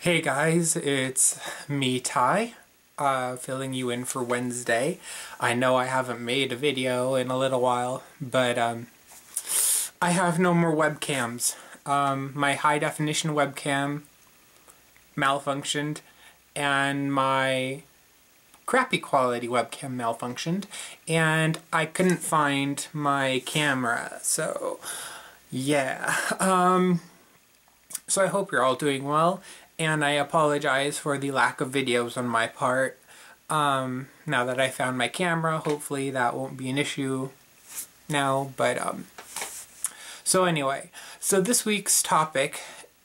Hey guys, it's me, Ty, filling you in for Wednesday. I know I haven't made a video in a little while, but I have no more webcams. My high definition webcam malfunctioned, and my crappy quality webcam malfunctioned, and I couldn't find my camera, so yeah. So I hope you're all doing well, and I apologize for the lack of videos on my part. Now that I found my camera, hopefully that won't be an issue now, but so anyway, so this week's topic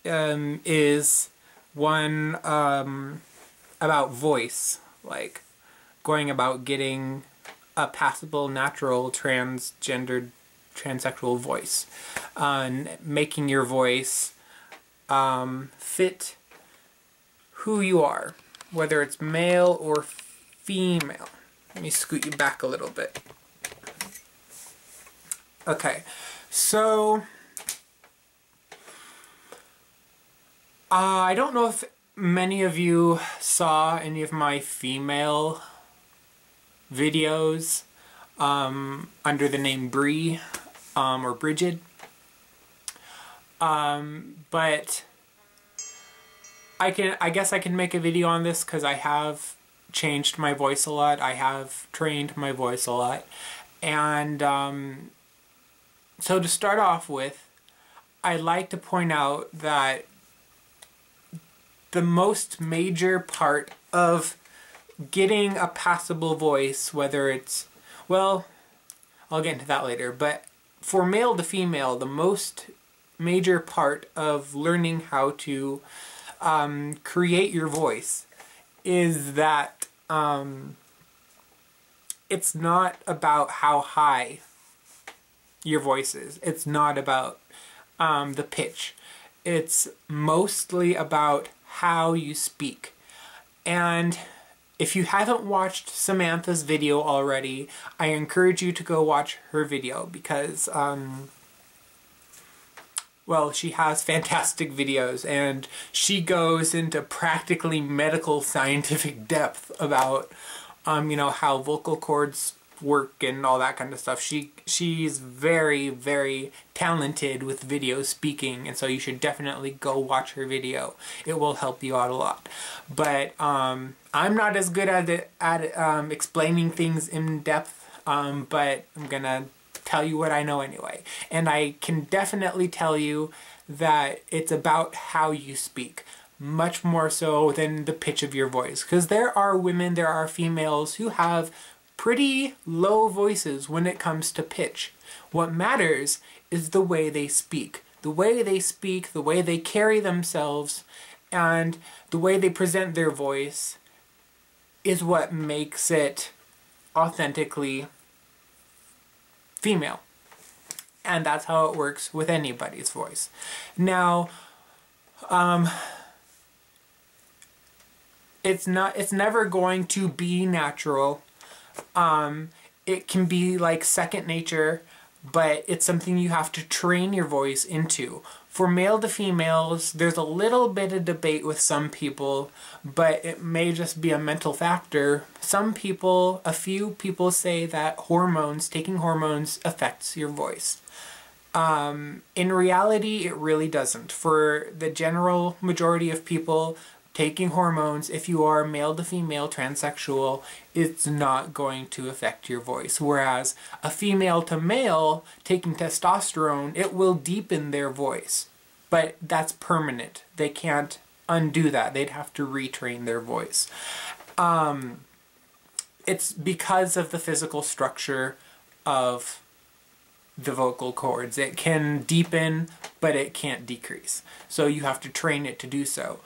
is one about voice, like going about getting a passable, natural, transgendered, transsexual voice, making your voice fit who you are, whether it's male or female. Let me scoot you back a little bit. Okay, so I don't know if many of you saw any of my female videos under the name Bree or Bridget. But I guess I can make a video on this because I have changed my voice a lot. I have trained my voice a lot. And so to start off with, I'd like to point out that the most major part of getting a passable voice, whether it's, well, I'll get into that later, but for male to female, the most major part of learning how to create your voice is that it's not about how high your voice is. It's not about the pitch. It's mostly about how you speak. And if you haven't watched Samantha's video already, I encourage you to go watch her video because well, she has fantastic videos, and she goes into practically medical scientific depth about, you know, how vocal cords work and all that kind of stuff. She's very, very talented with video speaking, and so you should definitely go watch her video. It will help you out a lot. But I'm not as good at explaining things in depth, but I'm gonna tell you what I know anyway. And I can definitely tell you that it's about how you speak, much more so than the pitch of your voice. Because there are women, there are females who have pretty low voices when it comes to pitch. What matters is the way they speak. The way they speak, the way they carry themselves, and the way they present their voice is what makes it authentically female. And that's how it works with anybody's voice. Now, it's never going to be natural. It can be like second nature, but it's something you have to train your voice into. For male to females, there's a little bit of debate with some people, but it may just be a mental factor. Some people, a few people say that taking hormones affects your voice. In reality, it really doesn't. For the general majority of people, taking hormones, if you are male to female transsexual, it's not going to affect your voice. Whereas a female to male taking testosterone, it will deepen their voice. But that's permanent. They can't undo that. They'd have to retrain their voice. It's because of the physical structure of the vocal cords. It can deepen, but it can't decrease. So you have to train it to do so.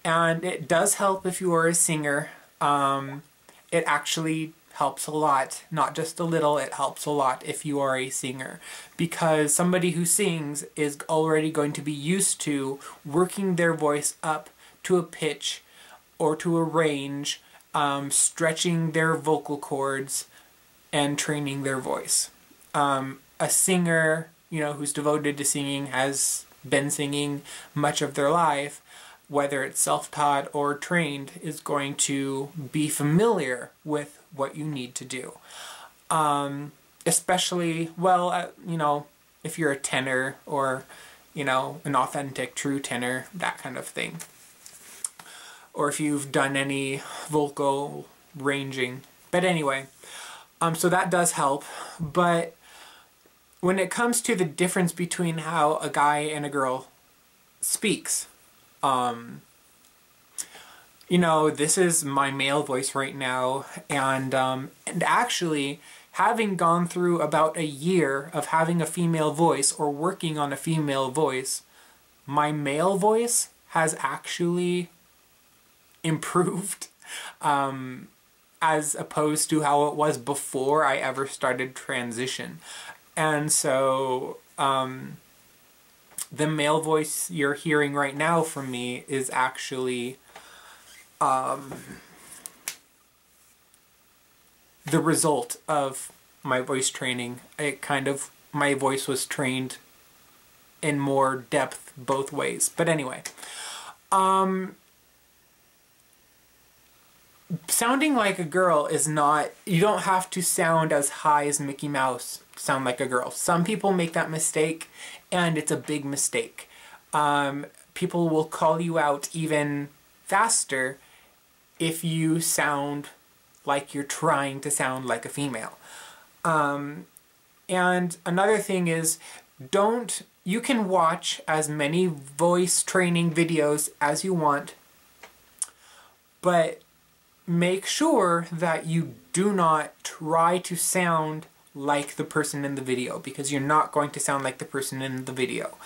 And it does help if you are a singer. It actually helps a lot, not just a little, it helps a lot if you are a singer. Because somebody who sings is already going to be used to working their voice up to a pitch or to a range, stretching their vocal cords and training their voice. A singer, you know, who's devoted to singing, has been singing much of their life, whether it's self-taught or trained, is going to be familiar with what you need to do. Especially, well, you know, if you're a tenor or, you know, an authentic, true tenor, that kind of thing. Or if you've done any vocal ranging. But anyway, so that does help. But when it comes to the difference between how a guy and a girl speaks, you know, this is my male voice right now, and actually, having gone through about a year of having a female voice or working on a female voice, my male voice has actually improved, as opposed to how it was before I ever started transition. And so, the male voice you're hearing right now from me is actually the result of my voice training. My voice was trained in more depth both ways. But anyway, sounding like a girl is not, you don't have to sound as high as Mickey Mouse to sound like a girl. Some people make that mistake, and it's a big mistake. People will call you out even faster if you sound like you're trying to sound like a female. And another thing is, you can watch as many voice training videos as you want, but make sure that you do not try to sound like the person in the video, because you're not going to sound like the person in the video.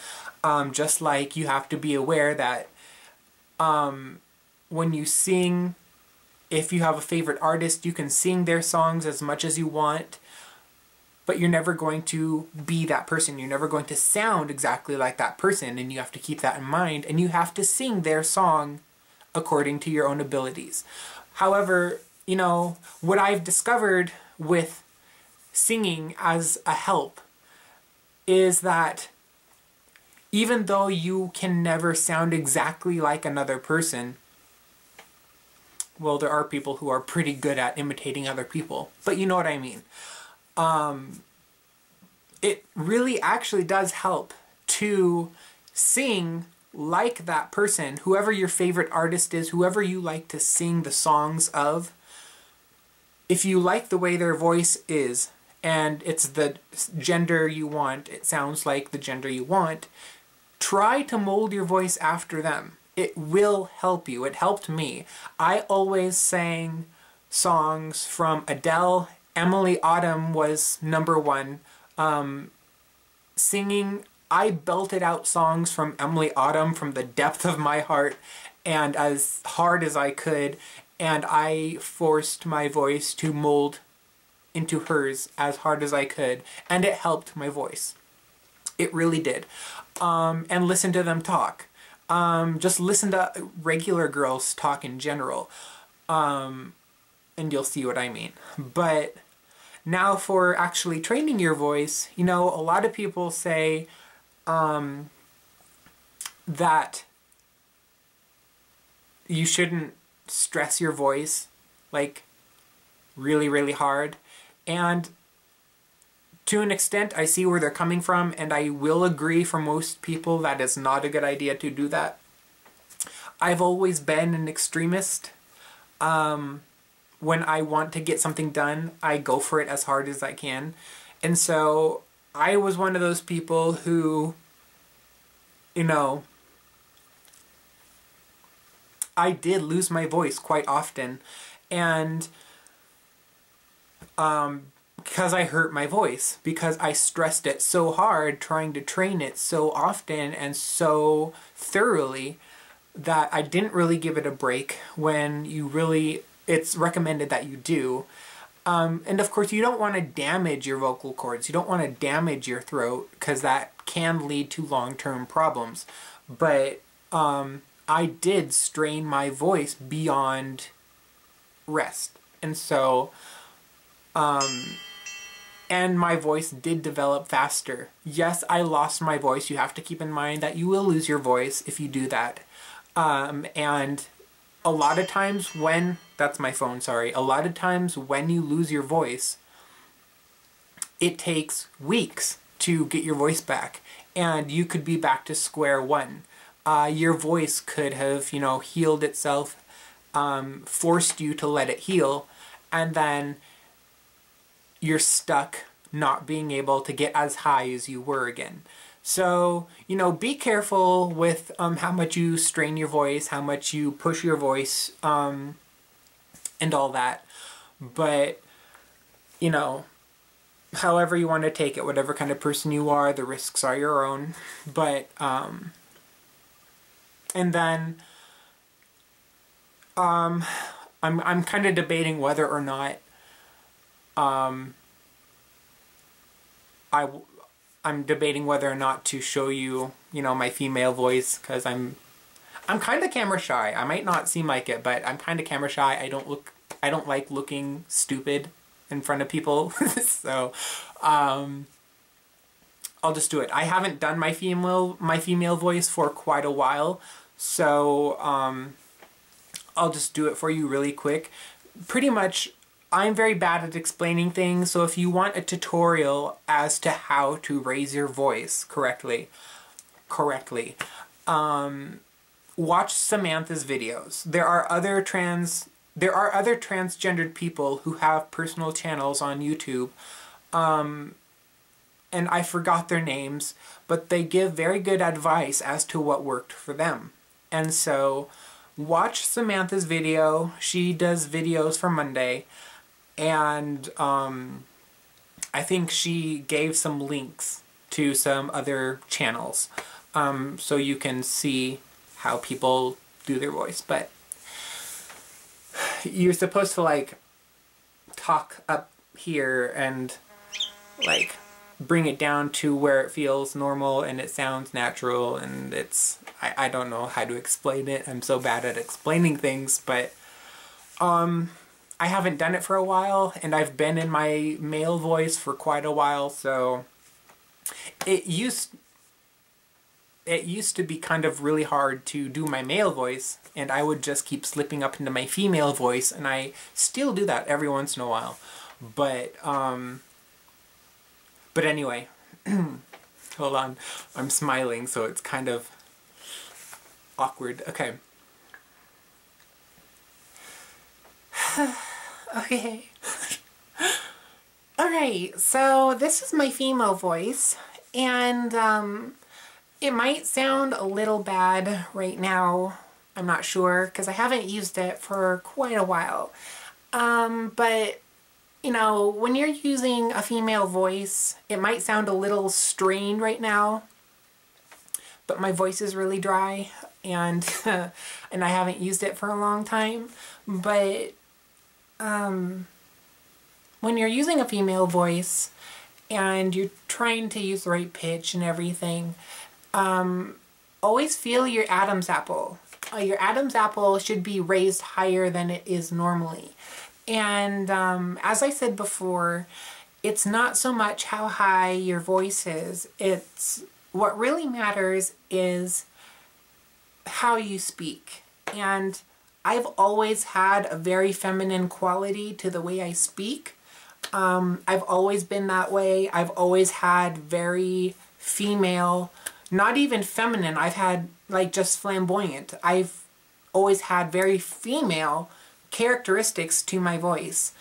Just like you have to be aware that when you sing, if you have a favorite artist, you can sing their songs as much as you want, but you're never going to be that person. You're never going to sound exactly like that person, and you have to keep that in mind, and you have to sing their song according to your own abilities. However, you know, what I've discovered with singing as a help is that even though you can never sound exactly like another person, well, there are people who are pretty good at imitating other people, but you know what I mean. It really actually does help to sing like that person, whoever your favorite artist is, whoever you like to sing the songs of. If you like the way their voice is, and it's the gender you want, it sounds like the gender you want, try to mold your voice after them. It will help you. It helped me. I always sang songs from Adele. Emily Autumn was #1. Singing, I belted out songs from Emily Autumn from the depth of my heart and as hard as I could, and I forced my voice to mold into hers as hard as I could, and it helped my voice. It really did. And listen to them talk. Just listen to regular girls talk in general, and you'll see what I mean. But now for actually training your voice, you know, a lot of people say that you shouldn't stress your voice like really, really hard. And to an extent, I see where they're coming from, and I will agree for most people that it's not a good idea to do that. I've always been an extremist. When I want to get something done, I go for it as hard as I can. And so I was one of those people who, you know, I did lose my voice quite often. And because I hurt my voice, because I stressed it so hard, trying to train it so often and so thoroughly, that I didn't really give it a break when you really, it's recommended that you do. And of course you don't want to damage your vocal cords, you don't want to damage your throat, because that can lead to long-term problems. But I did strain my voice beyond rest. And so, and my voice did develop faster. Yes, I lost my voice. You have to keep in mind that you will lose your voice if you do that. And a lot of times when, that's my phone, sorry. A lot of times when you lose your voice, it takes weeks to get your voice back. And you could be back to square one. Your voice could have, you know, healed itself, forced you to let it heal, and then you're stuck not being able to get as high as you were again. So, you know, be careful with how much you strain your voice, how much you push your voice, and all that. But, you know, however you want to take it, whatever kind of person you are, the risks are your own. But, and then, I'm kind of debating whether or not, I'm debating whether or not to show you, you know, my female voice, because I'm kind of camera shy. I might not seem like it, but I'm kind of camera shy. I don't like looking stupid in front of people. So, I'll just do it. I haven't done my female voice for quite a while, so, I'll just do it for you really quick. Pretty much, I'm very bad at explaining things, so if you want a tutorial as to how to raise your voice correctly, watch Samantha's videos. There are other transgendered people who have personal channels on YouTube, and I forgot their names, but they give very good advice as to what worked for them. And so, watch Samantha's video. She does videos for Monday. And I think she gave some links to some other channels, so you can see how people do their voice. But you're supposed to, like, talk up here and, like, bring it down to where it feels normal and it sounds natural, and it's, I don't know how to explain it. I'm so bad at explaining things, but, I haven't done it for a while, and I've been in my male voice for quite a while, so it used to be kind of really hard to do my male voice, and I would just keep slipping up into my female voice, and I still do that every once in a while. But anyway, hold on, I'm smiling, so it's kind of awkward. Okay. Okay. Alright, so this is my female voice, and it might sound a little bad right now. I'm not sure, because I haven't used it for quite a while. But, you know, when you're using a female voice, it might sound a little strained right now, but my voice is really dry, and and I haven't used it for a long time. But when you're using a female voice and you're trying to use the right pitch and everything, always feel your Adam's apple. Your Adam's apple should be raised higher than it is normally. And as I said before, it's not so much how high your voice is. It's what really matters is how you speak. And I've always had a very feminine quality to the way I speak. I've always been that way. I've always had very female, not even feminine. I've had like just flamboyant. I've always had very female characteristics to my voice.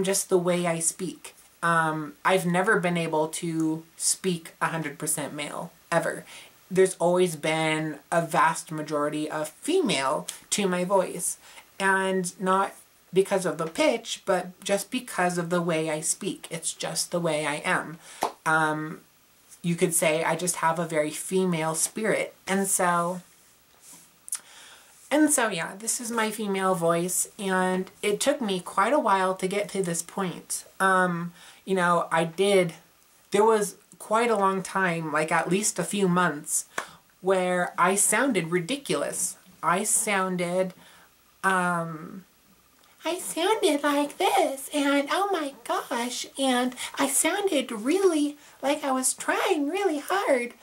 Just the way I speak. I've never been able to speak 100% male, ever. There's always been a vast majority of female to my voice, and not because of the pitch, but just because of the way I speak. It's just the way I am. You could say I just have a very female spirit, and so yeah, this is my female voice, and it took me quite a while to get to this point. You know, there was quite a long time, like at least a few months, where I sounded ridiculous. I sounded like this, and oh my gosh, and I sounded really like I was trying really hard.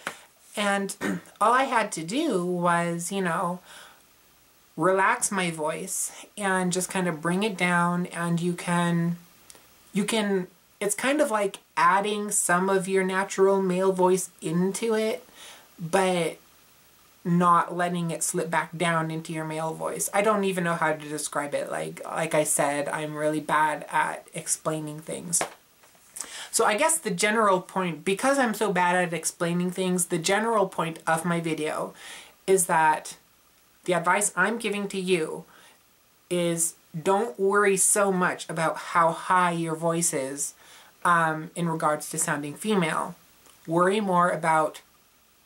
And all I had to do was, you know, relax my voice and just kind of bring it down, and you can, it's kind of like adding some of your natural male voice into it, but not letting it slip back down into your male voice. I don't even know how to describe it. Like I said, I'm really bad at explaining things. So I guess the general point, because I'm so bad at explaining things, the general point of my video is that the advice I'm giving to you is don't worry so much about how high your voice is in regards to sounding female. Worry more about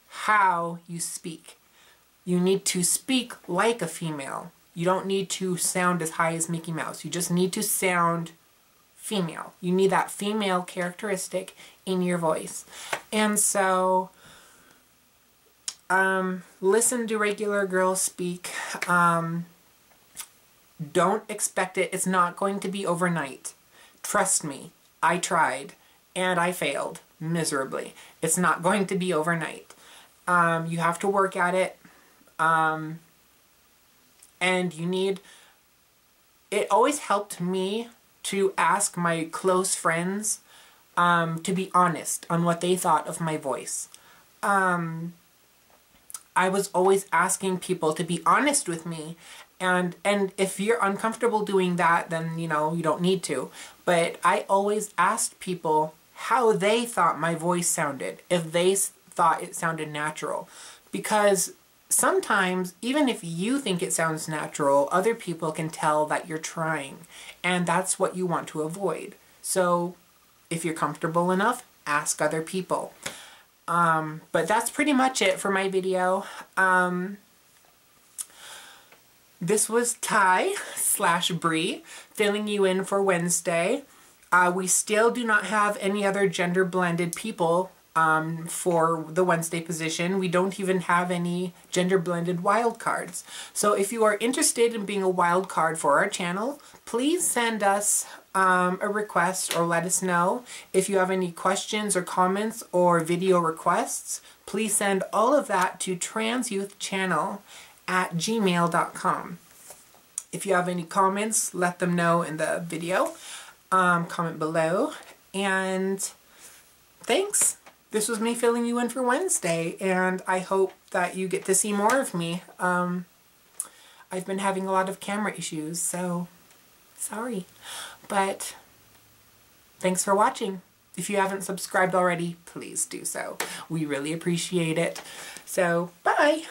how you speak. You need to speak like a female. You don't need to sound as high as Mickey Mouse. You just need to sound female. You need that female characteristic in your voice. And so, listen to regular girls speak. Don't expect it. It's not going to be overnight. Trust me. I tried and I failed miserably. It's not going to be overnight. You have to work at it. And you need, it always helped me to ask my close friends to be honest on what they thought of my voice. I was always asking people to be honest with me, and if you're uncomfortable doing that, then you know you don't need to. But I always asked people how they thought my voice sounded, if they thought it sounded natural, because sometimes, even if you think it sounds natural, other people can tell that you're trying, and that's what you want to avoid. So if you're comfortable enough, ask other people. But that's pretty much it for my video. This was Ty/Bree filling you in for Wednesday. We still do not have any other gender blended people for the Wednesday position. We don't even have any gender blended wild cards. So if you are interested in being a wild card for our channel, please send us a request or let us know. If you have any questions or comments or video requests, please send all of that to transyouthchannel@gmail.com. If you have any comments, let them know in the video. Comment below. And thanks. This was me filling you in for Wednesday, and I hope that you get to see more of me. I've been having a lot of camera issues, so sorry. But thanks for watching. If you haven't subscribed already, please do so. We really appreciate it. So, bye!